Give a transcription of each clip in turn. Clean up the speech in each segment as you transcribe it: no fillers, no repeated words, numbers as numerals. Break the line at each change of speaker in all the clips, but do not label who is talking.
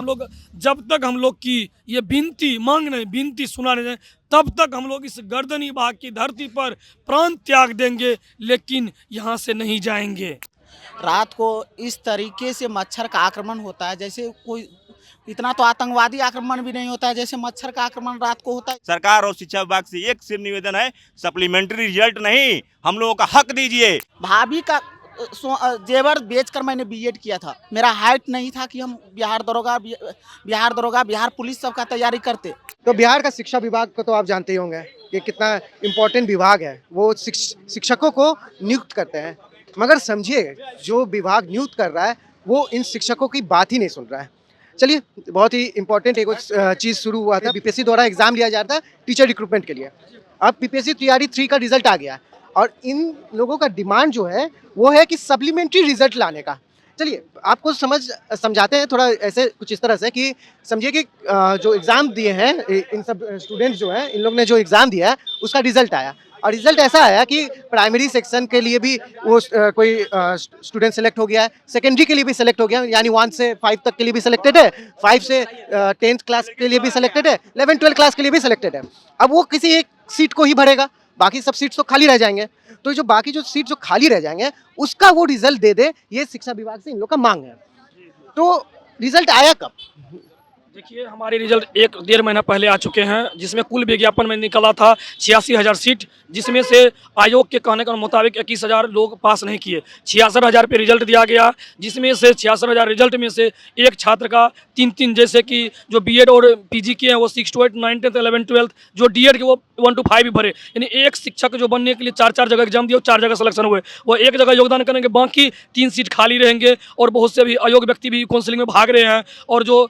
लोग जब तक हम लोग की ये विनती मांग नहीं विनती सुना नहीं जाए तब तक हम लोग इस गर्दनी बाग की धरती पर प्राण त्याग देंगे, लेकिन यहाँ से नहीं जाएंगे।
रात को इस तरीके से मच्छर का आक्रमण होता है, जैसे कोई इतना तो आतंकवादी आक्रमण भी नहीं होता है जैसे मच्छर का आक्रमण रात को होता है।
सरकार और शिक्षा विभाग से एक सिर्फ निवेदन है, सप्लीमेंट्री रिजल्ट नहीं, हम लोगों का हक दीजिए।
भाभी का जेवर बेचकर मैंने बीएड किया था। मेरा हाइट नहीं था कि हम बिहार दरोगा, बिहार पुलिस सब का तैयारी करते।
तो बिहार का शिक्षा विभाग को तो आप जानते ही होंगे कि कितना इम्पोर्टेंट विभाग है। वो शिक्षकों को नियुक्त करते हैं, मगर समझिए जो विभाग नियुक्त कर रहा है वो इन शिक्षकों की बात ही नहीं सुन रहा है। चलिए, बहुत ही इम्पोर्टेंट एक चीज़ शुरू हुआ था, बीपीएससी द्वारा एग्जाम लिया जाता है टीचर रिक्रूटमेंट के लिए। अब बीपीएससी तैयारी 3 का रिजल्ट आ गया और इन लोगों का डिमांड जो है वो है कि सप्लीमेंट्री रिजल्ट लाने का। चलिए आपको समझाते हैं थोड़ा ऐसे कुछ इस तरह से कि समझिए कि जो एग्ज़ाम दिए हैं इन सब स्टूडेंट्स जो हैं, इन लोग ने जो एग्ज़ाम दिया है उसका रिजल्ट आया और रिजल्ट ऐसा आया कि प्राइमरी सेक्शन के लिए भी वो कोई स्टूडेंट सेलेक्ट हो गया है, सेकेंडरी के लिए भी सेलेक्ट हो गया, यानी 1 से 5 तक के लिए भी सिलेक्टेड है, 5 से 10th क्लास के लिए भी सिलेक्टेड है, 11th-12th क्लास के लिए भी सिलेक्टेड है। अब वो किसी एक सीट को ही भरेगा, बाकी सब सीट्स तो खाली रह जाएंगे। तो जो बाकी जो सीट जो खाली रह जाएंगे उसका वो रिजल्ट दे दे, ये शिक्षा विभाग से इन लोग का मांग है। तो रिजल्ट आया कब?
देखिए, हमारे रिजल्ट 1-1.5 महीना पहले आ चुके हैं, जिसमें कुल विज्ञापन में निकला था 86,000 सीट, जिसमें से आयोग के कहने के मुताबिक 21,000 लोग पास नहीं किए। 66,000 पे रिजल्ट दिया गया, जिसमें से 66,000 रिजल्ट में से एक छात्र का 3-3, जैसे कि जो बीएड और पीजी किए हैं वो 6 to 8, 9, 10, 11, 12, जो डीएड के वो 1 to 5 भी भरे। यानी एक शिक्षक जो बनने के लिए 4-4 जगह एग्जाम दिए, 4 जगह सिलेक्शन हुए, वो एक जगह योगदान करेंगे, बाकी 3 सीट खाली रहेंगे। और बहुत से भी अयोग्य व्यक्ति भी काउंसलिंग में भाग रहे हैं और जो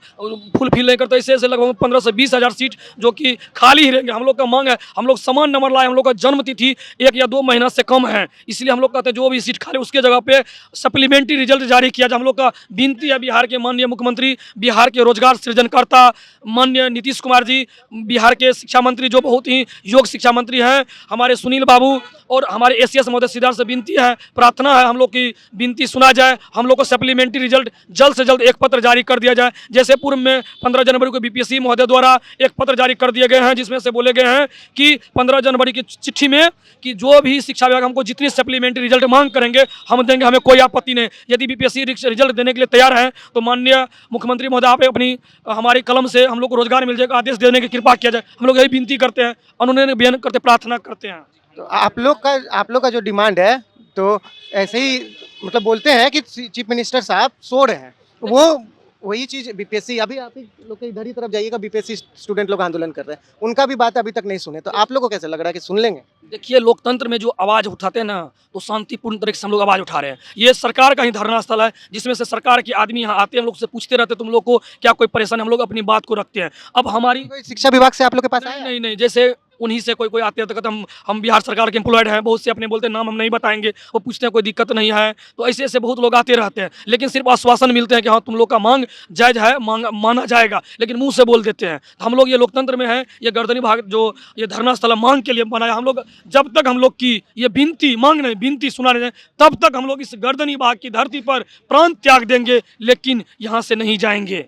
फुल फिल नहीं करते, इससे लगभग 15 से 20,000 सीट जो कि खाली ही रहेंगे। हम लोग का मांग है, हम लोग समान नंबर लाए, हम लोग का जन्म तिथि 1 या 2 महीना से कम है, इसलिए हम लोग कहते हैं जो भी सीट खाली उसके जगह पे सप्लीमेंट्री रिजल्ट जारी किया जाए। हम लोग का विनती है बिहार के माननीय मुख्यमंत्री, बिहार के रोजगार सृजनकर्ता माननीय नीतीश कुमार जी, बिहार के शिक्षा मंत्री जो बहुत ही योग्य शिक्षा मंत्री हैं हमारे सुनील बाबू, और हमारे एसीएस महोदय सिद्धार्थ से विनती है, प्रार्थना है, हम लोग की विनती सुना जाए। हम लोग को सप्लीमेंट्री रिजल्ट जल्द से जल्द एक पत्र जारी कर दिया जाए। जैसे पूर्व में 15 जनवरी को बीपीएससी महोदय द्वारा एक पत्र जारी कर दिए गए हैं, जिसमें से बोले गए हैं कि 15 जनवरी की चिट्ठी में कि जो भी शिक्षा विभाग हमको जितनी सप्लीमेंट्री रिजल्ट मांग करेंगे हम देंगे, हमें कोई आपत्ति नहीं। यदि बीपीएससी रिजल्ट देने के लिए तैयार हैं तो माननीय मुख्यमंत्री महोदय आप अपनी हमारी कलम से हम लोग को रोजगार मिल जाएगा, आदेश देने की कृपा किया जाए। हम लोग यही विनती करते हैं, अनुनय बयान करते, प्रार्थना करते हैं।
तो आप लोग का जो डिमांड है तो ऐसे ही मतलब बोलते हैं कि चीफ मिनिस्टर साहब सो रहे हैं, वो वही चीज़ बीपीएससी, अभी आप ही लोग के इधर ही तरफ जाइएगा, बीपीएससी स्टूडेंट लोग आंदोलन कर रहे हैं, उनका भी बात अभी तक नहीं सुने, तो आप लोग को कैसे लग रहा है कि सुन लेंगे?
देखिए, लोकतंत्र में जो आवाज़ उठाते हैं ना, तो शांतिपूर्ण तरीके से हम लोग आवाज़ उठा रहे हैं। ये सरकार का ही धरना स्थल है, जिसमें से सरकार के आदमी यहाँ आते हैं, हम लोग से पूछते रहते हैं तुम लोग को क्या कोई परेशानी, हम लोग अपनी बात को रखते हैं। अब हमारी
कोई शिक्षा विभाग से आप लोग के पास आया?
नहीं, जैसे उन्हीं से कोई आते हैं तो कहते हम बिहार सरकार के एम्प्लॉयड हैं, बहुत से अपने बोलते हैं नाम हम नहीं बताएंगे, वो पूछते हैं कोई दिक्कत नहीं है, तो ऐसे ऐसे बहुत लोग आते रहते हैं, लेकिन सिर्फ आश्वासन मिलते हैं कि हाँ तुम लोग का मांग जायज है, माना जाएगा, लेकिन मुंह से बोल देते हैं। तो हम लोग ये लोकतंत्र में है, ये गर्दनी भाग जो ये धरना स्थल मांग के लिए बनाया। हम लोग जब तक हम लोग की ये विनती मांग नहीं विनती सुना नहीं जाए तब तक हम लोग इस गर्दनी भाग की धरती पर प्राण त्याग देंगे, लेकिन यहाँ से नहीं जाएंगे।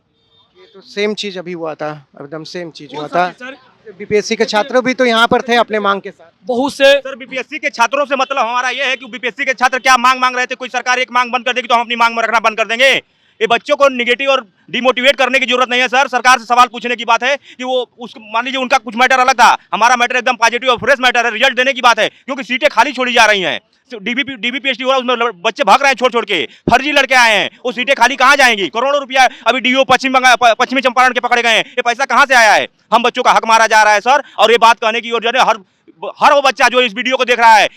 तो सेम चीज़ अभी हुआ था, एकदम सेम चीज़ हुआ था। बीपीएससी के छात्र भी तो यहाँ पर थे अपने मांग के साथ।
बहुत से
सर बीपीएससी के छात्रों से मतलब हमारा ये है कि बीपीएससी के छात्र क्या मांग रहे थे, कोई सरकार एक मांग बंद कर देगी तो हम अपनी मांग में रखना बंद कर देंगे? ये बच्चों को निगेटिव और डिमोटिवेट करने की जरूरत नहीं है सर। सरकार से सवाल पूछने की बात है कि वो मान लीजिए उनका कुछ मैटर अलग था, हमारा मैटर एकदम पॉजिटिव और फ्रेश मैटर है, रिजल्ट देने की बात है, क्योंकि सीटें खाली छोड़ी जा रही हैं। डीबीपीएसटी हो रहा है, उसमें बच्चे भाग रहे हैं छोड़ के, फर्जी लड़के आए हैं, वो सीटें खाली कहाँ जाएंगी? करोड़ों रुपया अभी डीओ पश्चिमी चंपारण के पकड़े गए हैं, ये पैसा कहाँ से आया है? हम बच्चों का हक मारा जा रहा है सर। और ये बात कहने की और जो हर वो बच्चा जो इस वीडियो को देख रहा है,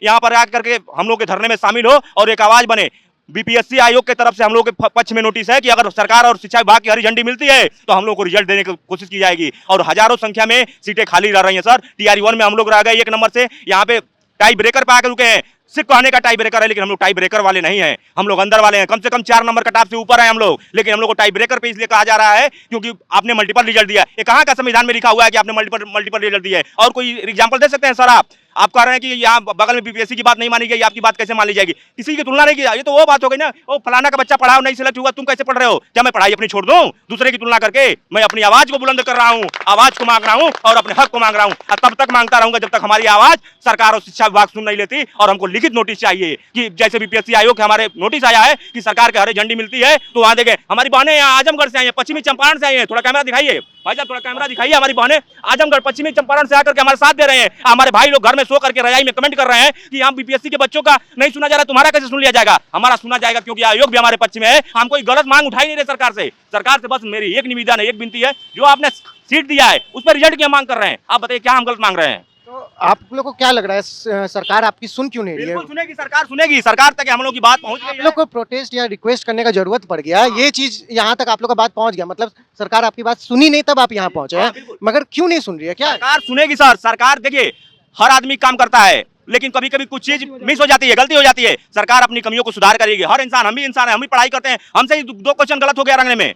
यहाँ पर आकर करके हम लोग के धरने में शामिल हो और एक आवाज बने। बीपीएससी आयोग के तरफ से हम लोग के पक्ष में नोटिस है कि अगर सरकार और शिक्षा विभाग की हरी झंडी मिलती है तो हम लोग को रिजल्ट देने की कोशिश की जाएगी। और हजारों संख्या में सीटें खाली रह रही हैं सर। टीआरई 1 में हम लोग रह गए 1 नंबर से, यहाँ पे टाई ब्रेकर पे आकर रुके हैं। सिर्फ कहने का टाई ब्रेकर है, लेकिन हम लोग टाई ब्रेकर वाले नहीं हैं, हम लोग अंदर वाले हैं। कम से कम 4 नंबर कट ऑफ से ऊपर है हम लोग, लेकिन हम लोग को टाई ब्रेकर पे इसलिए कहा जा रहा है क्योंकि आपने मल्टीपल रिजल्ट दिया। ये कहाँ का संविधान में लिखा हुआ है कि आपने मल्टीपल रिजल्ट दिया है? और कोई एग्जाम्पल दे सकते हैं सर आप? आप कह रहे हैं कि यहाँ बगल में बीपीएससी की बात नहीं मानी गई, आपकी बात कैसे मान ली जाएगी? किसी की तुलना नहीं की, ये तो वो बात हो गई ना, वो फलाना का बच्चा पढ़ा नहीं सिलेक्ट हुआ, तुम कैसे पढ़ रहे हो? क्या मैं पढ़ाई अपनी छोड़ दूं दूसरे की तुलना करके? मैं अपनी आवाज को बुलंद कर रहा हूँ, आवाज को मांग रहा हूँ और अपने हक को मांग रहा हूँ, और तब तक मांगता रहूंगा जब तक हमारी आवाज सरकार और शिक्षा विभाग सुन नहीं लेती। और हमको लिखित नोटिस चाहिए कि जैसे बीपीएससी आयोग के हमारे नोटिस आया है कि सरकार के हरे झंडी मिलती है, तो वहां देखे हमारी बहनें यहाँ आजमगढ़ से आई हैं, पश्चिमी चंपारण से आई हैं, थोड़ा कैमरा दिखाइए भाई साहब, थोड़ा कैमरा दिखाइए। हमारी बहनें आजमगढ़ पश्चिमी चंपारण से आकर के हमारे साथ दे रहे हैं। हमारे भाई लोग घर में सो करके रजाई में कमेंट कर रहे हैं कि यहाँ बीपीएससी के बच्चों का नहीं सुना जा रहा, तुम्हारा कैसे सुन लिया जाएगा? हमारा सुना जाएगा क्योंकि आयोग भी हमारे पक्ष में है। हम कोई गलत मांग उठाई नहीं रहे सरकार से। सरकार से बस मेरी एक निवेदन है, एक विनती है, जो आपने सीट दिया है उस पर रिजल्ट की मांग कर रहे हैं। आप बताइए क्या हम गलत मांग रहे हैं?
तो आप लोग को क्या लग रहा है, सरकार आपकी सुन क्यों नहीं रही है?
बिल्कुल सुनेगी सरकार, सुनेगी सरकार तक हम लोग की बात पहुंच
आप
गई
लोग को प्रोटेस्ट या रिक्वेस्ट करने का जरूरत पड़ गया, ये चीज यहाँ तक आप लोग का बात पहुंच गया, मतलब सरकार आपकी बात सुनी नहीं तब आप यहाँ पहुंचे हैं, मगर क्यों नहीं सुन रही है? क्या
सरकार सुनेगी सर। सरकार देखिए हर आदमी काम करता है, लेकिन कभी कभी कुछ चीज मिस हो जाती है, गलती हो जाती है। सरकार अपनी कमियों को सुधार करेगी। हर इंसान, हम भी इंसान है, हम भी पढ़ाई करते हैं, हमसे ही 2 क्वेश्चन गलत हो गया रंगने में,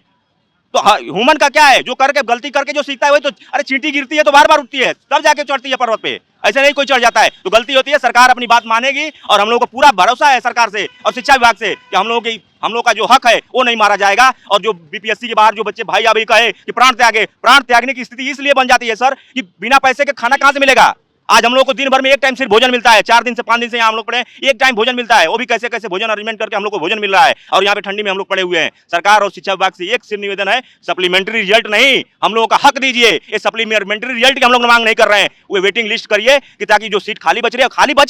तो ह्यूमन का क्या है? जो करके गलती करके जो सीखता है वही तो, अरे चींटी गिरती है तो बार बार उठती है, तब जाके चढ़ती है पर्वत पे, ऐसे नहीं कोई चढ़ जाता है। तो गलती होती है, सरकार अपनी बात मानेगी और हम लोगों को पूरा भरोसा है सरकार से और शिक्षा विभाग से कि हम लोगों का जो हक है वो नहीं मारा जाएगा। और जो बीपीएससी के बाहर जो बच्चे भाई अभी कहे कि प्राण त्यागने की स्थिति इसलिए बन जाती है सर कि बिना पैसे के खाना कहाँ से मिलेगा? आज हम लोग को दिन भर में एक टाइम सिर्फ भोजन मिलता है, 4 दिन से 5 दिन से यहाँ हम लोग पड़े एक टाइम भोजन मिलता है, वो भी कैसे कैसे भोजन अरेंजमेंट करके हम लोग को भोजन मिल रहा है, और यहाँ पे ठंडी में हम लोग पड़े हुए हैं। सरकार और शिक्षा विभाग से एक सिर्फ निवेदन है, सप्लीमेंट्री रिजल्ट नहीं, हम लोगों का हक दीजिए। ये सप्लीमेंट्री रिजल्ट की हम लोग मांग नहीं कर रहे हैं, वो वेटिंग लिस्ट करिए कि ताकि जो सीट खाली बच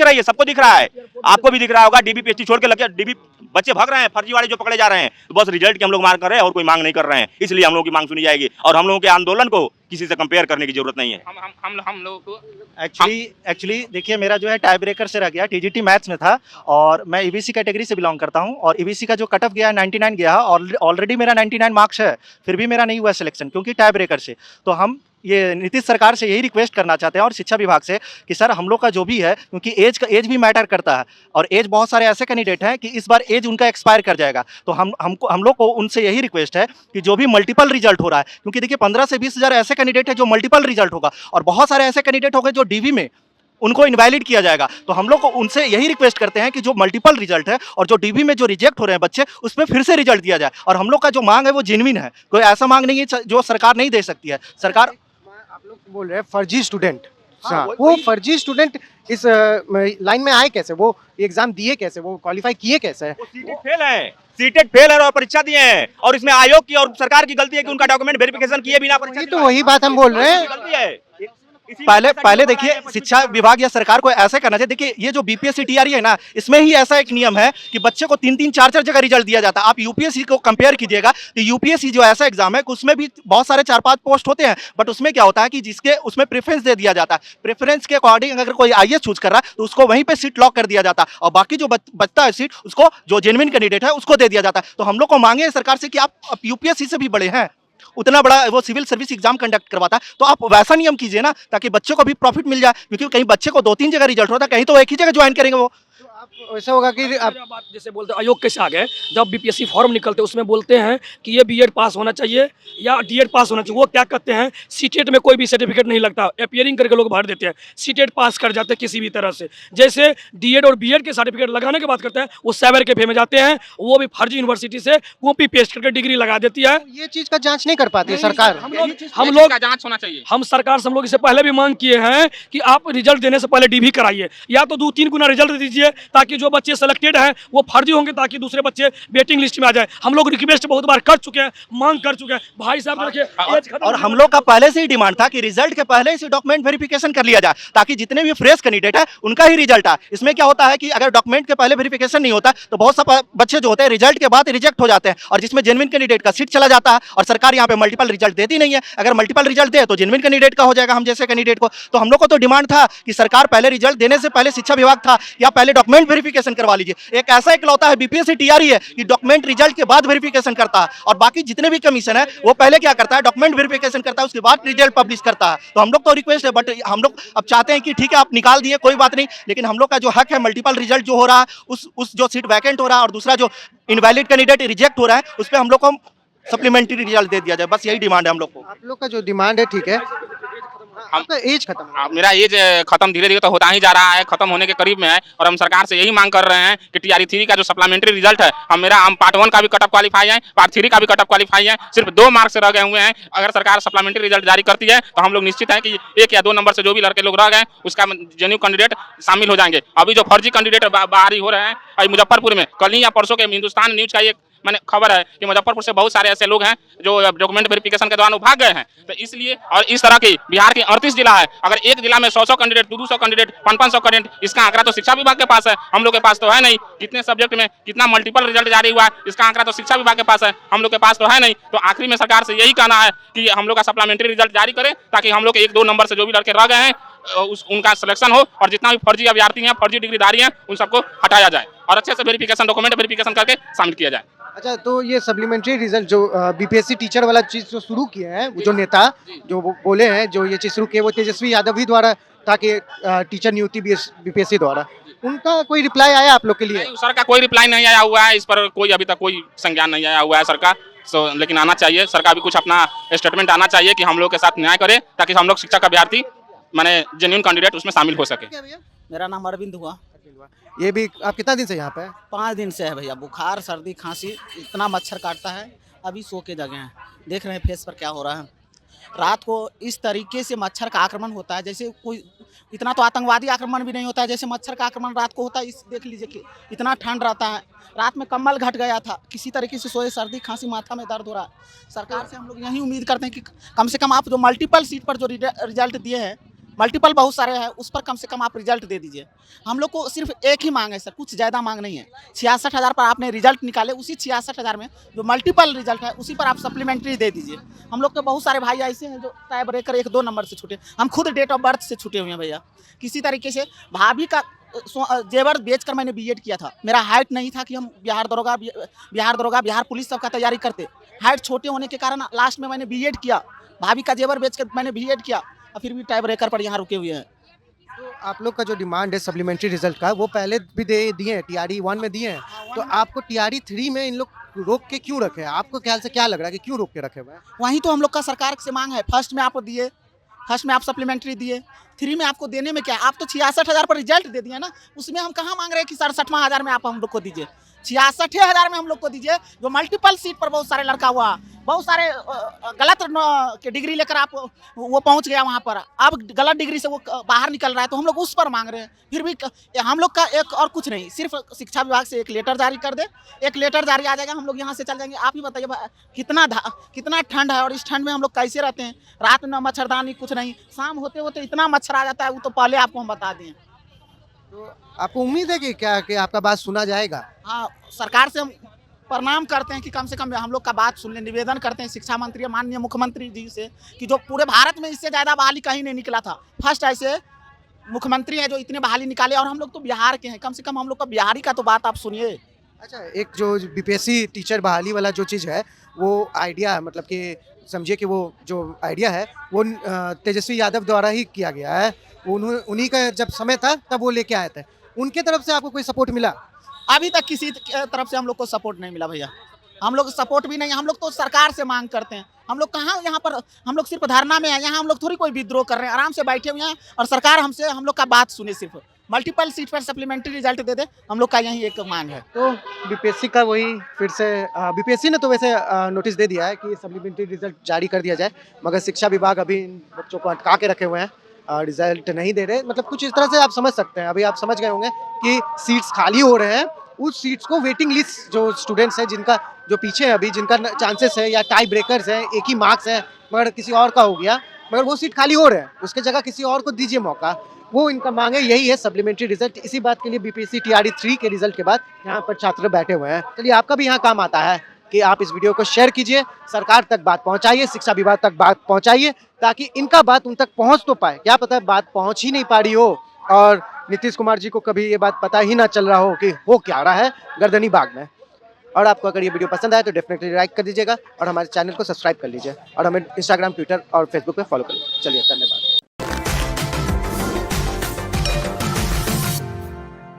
रही है, सबको दिख रहा है, आपको भी दिख रहा होगा, डीबी पीएचडी छोड़ के लगे डीबी बच्चे भाग रहे हैं, फर्जीवाड़े जो पकड़े जा रहे हैं, तो बस रिजल्ट की हम लोग मांग कर रहे हैं और कोई मांग नहीं कर रहे हैं। इसलिए हम लोगों की मांग सुनी जाएगी और हम लोगों के आंदोलन को किसी से कंपेयर करने की जरूरत नहीं है।
हम लोगों को एक्चुअली देखिए, मेरा जो है टाई ब्रेकर से रह गया, टीजीटी मैथ्स में था और मैं ईबीसी कैटेगरी से बिलोंग करता हूं और ईबीसी का जो कट ऑफ गया है 99 गया, और ऑलरेडी मेरा 99 मार्क्स है, फिर भी मेरा नहीं हुआ सिलेक्शन क्योंकि टाई ब्रेकर से। तो हम ये नीतीश सरकार से यही रिक्वेस्ट करना चाहते हैं और शिक्षा विभाग से कि सर हम लोग का जो भी है, क्योंकि एज भी मैटर करता है और एज बहुत सारे ऐसे कैंडिडेट हैं कि इस बार एज उनका एक्सपायर कर जाएगा, तो हम लोग को उनसे यही रिक्वेस्ट है कि जो भी मल्टीपल रिजल्ट हो रहा है, क्योंकि देखिए 15 से 20 हज़ार ऐसे कैंडिडेट है जो मल्टीपल रिजल्ट होगा और बहुत सारे ऐसे कैंडिडेट होंगे जो डीवी में उनको इनवैलिड किया जाएगा। तो हम लोग को उनसे यही रिक्वेस्ट करते हैं कि जो मल्टीपल रिजल्ट है और जो डीबी में जो रिजेक्ट हो रहे हैं बच्चे, उस पर फिर से रिजल्ट दिया जाए। और हम लोग का जो मांग है वो जेन्युइन है, कोई ऐसा मांग नहीं है जो सरकार नहीं दे सकती है। सरकार
आप लोग बोल रहे हैं फर्जी स्टूडेंट, वो फर्जी स्टूडेंट इस लाइन में आए कैसे? वो एग्जाम दिए कैसे? वो क्वालिफाई किए कैसे?
सीटेट फेल है और परीक्षा दिए हैं, और इसमें आयोग की और सरकार की गलती है कि उनका डॉक्यूमेंट वेरिफिकेशन किए बिना परीक्षा
तो वही बात हम बोल रहे हैं।
गलती है।
पहले देखिए, शिक्षा विभाग या सरकार को ऐसा करना चाहिए। देखिए ये जो बीपीएससी टीआरई है ना, इसमें ही ऐसा एक नियम है कि बच्चे को 3-3, 4-4 जगह रिजल्ट दिया जाता है। आप यूपीएससी को कंपेयर कीजिएगा तो यूपीएससी जो ऐसा एग्जाम है उसमें भी बहुत सारे 4-5 पोस्ट होते हैं, बट उसमें क्या होता है कि जिसके उसमें प्रेफरेंस दे दिया जाता है, प्रेफरेंस के अकॉर्डिंग अगर कोई आईएएस चूज कर रहा है तो उसको वहीं पे सीट लॉक कर दिया जाता है और बाकी जो बचता है सीट उसको जो जेन्युइन कैंडिडेट है उसको दे दिया जाता है। तो हम लोग को मांगे सरकार से कि आप यूपीएससी से भी बड़े हैं, उतना बड़ा वो सिविल सर्विस एग्जाम कंडक्ट करवाता है, तो आप वैसा नियम कीजिए ना ताकि बच्चों को भी प्रॉफिट मिल जाए, क्योंकि कहीं बच्चे को 2-3 जगह रिजल्ट होता है, कहीं तो एक ही जगह ज्वाइन करेंगे वो।
ऐसा होगा कि आप
बात जैसे बोलते हैं आयोग कैसे आ गए, जब बीपीएससी फॉर्म निकलते हैं उसमें बोलते हैं कि ये बीएड पास होना चाहिए या डीएड पास होना चाहिए। वो क्या कहते हैं, सीटेट में कोई भी सर्टिफिकेट नहीं लगता, अपीयरिंग करके लोग भर देते हैं, सीटेट पास कर जाते हैं किसी भी तरह से। जैसे डीएड और बीएड के सर्टिफिकेट लगाने की बात करते हैं, वो साइबर कैफे में जाते हैं, वो भी फर्जी यूनिवर्सिटी से कॉपी पेस्ट करके डिग्री लगा देती है।
ये चीज का जांच नहीं कर पाती है सरकार।
हम लोग जांच होना चाहिए। हम सरकार से हम लोग इससे पहले भी मांग किए हैं कि आप रिजल्ट देने से पहले डीवी कराइए, या तो 2-3 गुना रिजल्ट दीजिए ताकि जो बच्चे सेलेक्टेड हैं वो फर्जी होंगे ताकि दूसरे बच्चे वेटिंग लिस्ट में आ जाए। हम लोग रिक्वेस्ट बहुत बार कर चुके हैं, मांग कर चुके हैं भाई साहब। देखिए
और हम लोग का पहले से ही डिमांड था कि रिजल्ट के पहले ही डॉक्यूमेंट वेरिफिकेशन कर लिया जाए ताकि जितने भी फ्रेश कैंडिडेट है उनका ही रिजल्ट आए। इसमें क्या होता है कि अगर डॉक्यूमेंट के पहले वेरिफिकेशन नहीं होता तो बहुत सा बच्चे जो होते हैं रिजल्ट के बाद रिजेक्ट हो जाते हैं और जिसमें जेन्युइन कैंडिडेट का सीट चला जाता है और सरकार यहाँ पे मल्टीपल रिजल्ट देती नहीं है। अगर मल्टीपल रिजल्ट दे तो जेन्युइन कैंडिडेट का हो जाएगा, हम जैसे कैंडिडेट को। तो हम लोग को तो डिमांड था कि सरकार पहले रिजल्ट देने से पहले शिक्षा विभाग था या पहले डॉक्यूमेंट वेरिफिकेशन करवा लीजिए। एक ऐसा इकलौता है बीपीएससी टीआरई है कि डॉक्यूमेंट रिजल्ट के बाद वेरिफिकेशन करता है और बाकी जितने भी कमीशन है वो पहले क्या करता है, डॉक्यूमेंट वेरिफिकेशन करता है, उसके बाद रिजल्ट पब्लिश करता है। तो हम लोग तो रिक्वेस्ट है, बट हम लोग अब चाहते हैं कि ठीक है आप निकाल दिए कोई बात नहीं, लेकिन हम लोग का जो हक है मल्टीपल रिजल्ट जो हो रहा है उस जो सीट वैकेंट हो रहा है और दूसरा जो इनवैलिड कैंडिडेट रिजेक्ट हो रहा है उस पर हम लोग को सप्लीमेंट्री रिजल्ट दे दिया जाए, बस यही डिमांड है हम लोग को।
आप लोग का जो डिमांड है ठीक है, आपका एज खत्म है।
मेरा एज खत्म धीरे धीरे तो होता ही जा रहा है, खत्म होने के करीब में है। और हम सरकार से यही मांग कर रहे हैं कि TRE 3 का जो सप्लीमेंट्री रिजल्ट है, हम पार्ट 1 का भी कट ऑफ क्वालिफाई है, पार्ट 3 का भी कट ऑफ क्वालिफाई है, सिर्फ 2 मार्क्स से रह गए हुए हैं। अगर सरकार सप्लीमेंट्री रिजल्ट जारी करती है तो हम लोग निश्चित है कि 1 या 2 नंबर से जो भी लड़के लोग रह गए उसका जेन्युइन कैंडिडेट शामिल हो जाएंगे। अभी जो फर्जी कैंडिडेट बाहरी हो रहे हैं अभी मुजफ्फरपुर में, कल ही या परसों के हिंदुस्तान न्यूज का एक मैंने खबर है कि मुजफ्फरपुर से बहुत सारे ऐसे लोग हैं जो डॉक्यूमेंट वेरिफिकेशन के दौरान वो भाग गए हैं। तो इसलिए और इस तरह की बिहार के 38 जिला है, अगर एक जिला में 100 कैंडिडेट, 200 कैंडिडेट, 500 कैंडिडेट, इसका आंकड़ा तो शिक्षा विभाग के पास है, हम लोग के पास तो है नहीं। कितने सब्जेक्ट में कितना मल्टीपल रिजल्ट जारी हुआ है, इसका आंकड़ा तो शिक्षा विभाग के पास है, हम लोग के पास तो है नहीं। तो आखिरी में सरकार से यही कहना है कि हम लोग का सप्लीमेंट्री रिजल्ट जारी करें ताकि हम लोग के 1-2 नंबर से जो भी लड़के रह गए हैं उनका सिलेक्शन हो, और जितना भी फर्जी अभ्यर्थी हैं, फर्जी डिग्रीधारी हैं, उन सबको हटाया जाए और अच्छे से वेरिफिकेशन, डॉक्यूमेंट वेरिफिकेशन करके शामिल किया जाए।
अच्छा, तो ये सप्लीमेंट्री रिजल्ट जो बीपीएससी टीचर वाला चीज़ जो शुरू किए हैं, जो नेता जो बोले हैं, जो ये चीज़ शुरू किए वो तेजस्वी यादव ही द्वारा, ताकि टीचर नियुक्ति बीपीएससी द्वारा, उनका कोई रिप्लाई आया आप लोग के लिए?
नहीं, सर का कोई रिप्लाई नहीं आया हुआ है, इस पर कोई अभी तक कोई संज्ञान नहीं आया हुआ है सर का। लेकिन आना चाहिए, सरकार भी कुछ अपना स्टेटमेंट आना चाहिए कि हम लोग के साथ न्याय करे ताकि हम लोग शिक्षक अभ्यर्थी माने जेन्युइन कैंडिडेट उसमें शामिल हो सके।
क्या भैया?
मेरा नाम अरविंद हुआ।
ये भी आप कितना दिन से यहाँ पे हैं?
5 दिन से है भैया, बुखार, सर्दी, खांसी, इतना मच्छर काटता है। अभी सो के जगह हैं, देख रहे हैं फेस पर क्या हो रहा है। रात को इस तरीके से मच्छर का आक्रमण होता है जैसे कोई, इतना तो आतंकवादी आक्रमण भी नहीं होता है जैसे मच्छर का आक्रमण रात को होता है। इस देख लीजिए कि इतना ठंड रहता है, रात में कम्बल घट गया था, किसी तरीके से सोए, सर्दी, खांसी, माथा में दर्द हो रहा है। सरकार से हम लोग यही उम्मीद करते हैं कि कम से कम आप जो मल्टीपल सीट पर जो रिजल्ट दिए हैं, मल्टीपल बहुत सारे हैं, उस पर कम से कम आप रिजल्ट दे दीजिए। हम लोग को सिर्फ एक ही मांग है सर, कुछ ज़्यादा मांग नहीं है। 66,000 पर आपने रिजल्ट निकाले, उसी 66,000 में जो मल्टीपल रिजल्ट है उसी पर आप सप्लीमेंट्री दे दीजिए। हम लोग के बहुत सारे भाई ऐसे हैं जो टाई ब्रेकर 1-2 नंबर से छूटे, हम खुद डेट ऑफ बर्थ से छूटे हुए हैं भैया। किसी तरीके से भाभी का जेवर बेचकर मैंने बीएड किया था। मेरा हाइट नहीं था कि हम बिहार दरोगा, बिहार पुलिस सब का तैयारी करते। हाइट छोटे होने के कारण लास्ट में मैंने बीएड किया, भाभी का जेवर बेचकर मैंने बीएड किया, और फिर भी टाई ब्रेकर पर यहाँ रुके हुए हैं।
तो आप लोग का जो डिमांड है सप्लीमेंट्री रिजल्ट का, वो पहले भी दिए हैं, TRE 1 में दिए हैं, तो आपको TRE 3 में इन लोग रोक के क्यों रखे हैं? आपको ख्याल से क्या लग रहा है कि क्यों रोक के रखे हुए हैं?
वहीं तो हम लोग का सरकार से मांग है। फर्स्ट में आप दिए, फर्स्ट में आप सप्लीमेंट्री दिए, 3 में आपको देने में क्या, आप तो 66,000 पर रिजल्ट दे दिए ना, उसमें हम कहाँ मांग रहे हैं कि 67,000 में आप हम लोग को दीजिए। 66,000 में हम लोग को दीजिए, जो मल्टीपल सीट पर बहुत सारे लड़का हुआ, बहुत सारे गलत के डिग्री लेकर आप वो पहुंच गया वहां पर, अब गलत डिग्री से वो बाहर निकल रहा है, तो हम लोग उस पर मांग रहे हैं। फिर भी हम लोग का एक और कुछ नहीं, सिर्फ शिक्षा विभाग से एक लेटर जारी कर दे, एक लेटर जारी आ जाएगा, हम लोग यहाँ से चल जाएंगे। आप ही बताइए कितना ठंड है, और इस ठंड में हम लोग कैसे रहते हैं? रात में मच्छरदानी कुछ नहीं, शाम होते होते इतना मच्छर आ जाता है, वो तो पहले आपको हम बता दें।
तो आपको उम्मीद है कि आपका बात सुना जाएगा?
हाँ, सरकार से हम प्रणाम करते हैं कि कम से कम हम लोग का बात सुन ले। निवेदन करते हैं शिक्षा मंत्री, माननीय मुख्यमंत्री जी से, कि जो पूरे भारत में इससे ज़्यादा बहाली कहीं नहीं निकला था, फर्स्ट ऐसे मुख्यमंत्री हैं जो इतने बहाली निकाले, और हम लोग तो बिहार के हैं, कम से कम हम लोग का बिहारी का तो बात आप सुनिए।
अच्छा, एक जो बीपीएससी टीचर बहाली वाला जो चीज़ है, वो आइडिया, मतलब कि समझिए कि वो जो आइडिया है वो तेजस्वी यादव द्वारा ही किया गया है। उन्हीं का जब समय था तब वो लेके आए थे। उनके तरफ से आपको कोई सपोर्ट मिला?
अभी तक किसी तरफ से हम लोग को सपोर्ट नहीं मिला भैया। हम लोग सपोर्ट भी नहीं, हम लोग तो सरकार से मांग करते हैं। हम लोग कहाँ यहाँ पर, हम लोग सिर्फ धरना में हैं, यहाँ हम लोग थोड़ी कोई विद्रोह कर रहे हैं, आराम से बैठे हुए हैं, और सरकार हमसे हम लोग का बात सुने। सिर्फ मल्टीपल सीट पर सप्लीमेंट्री रिजल्ट दे दे, हम लोग का यही एक मांग है।
तो बीपीएससी का वही फिर से बीपीएससी ने तो वैसे नोटिस दे दिया है कि सप्लीमेंट्री रिजल्ट जारी कर दिया जाए, मगर शिक्षा विभाग अभी इन बच्चों को अटका के रखे हुए हैं, रिजल्ट नहीं दे रहे। मतलब कुछ इस तरह से आप समझ सकते हैं, अभी आप समझ गए होंगे कि सीट्स खाली हो रहे हैं। उस सीट्स को वेटिंग लिस्ट जो स्टूडेंट्स हैं, जिनका जो पीछे है अभी, जिनका चांसेस है या टाई ब्रेकर्स हैं, एक ही मार्क्स है मगर किसी और का हो गया, मगर वो सीट खाली हो रहे हैं, उसके जगह किसी और को दीजिए मौका। वो इनका मांग है, यही है सप्लीमेंट्री रिजल्ट। इसी बात के लिए बीपीएससी TRE 3 के रिजल्ट के बाद यहाँ पर छात्र बैठे हुए हैं। चलिए, आपका भी यहाँ काम आता है कि आप इस वीडियो को शेयर कीजिए, सरकार तक बात पहुँचाइए, शिक्षा विभाग तक बात पहुँचाइए, ताकि इनका बात उन तक पहुँच तो पाए। क्या पता बात पहुँच ही नहीं पा रही हो, और नीतीश कुमार जी को कभी ये बात पता ही ना चल रहा हो कि हो क्या रहा है गर्दनी बाग में। और आपको अगर ये वीडियो पसंद आए तो डेफिनेटली लाइक कर दीजिएगा, और हमारे चैनल को सब्सक्राइब कर लीजिए, और हमें इंस्टाग्राम, ट्विटर और फेसबुक पे फॉलो कर लीजिए। चलिए, धन्यवाद।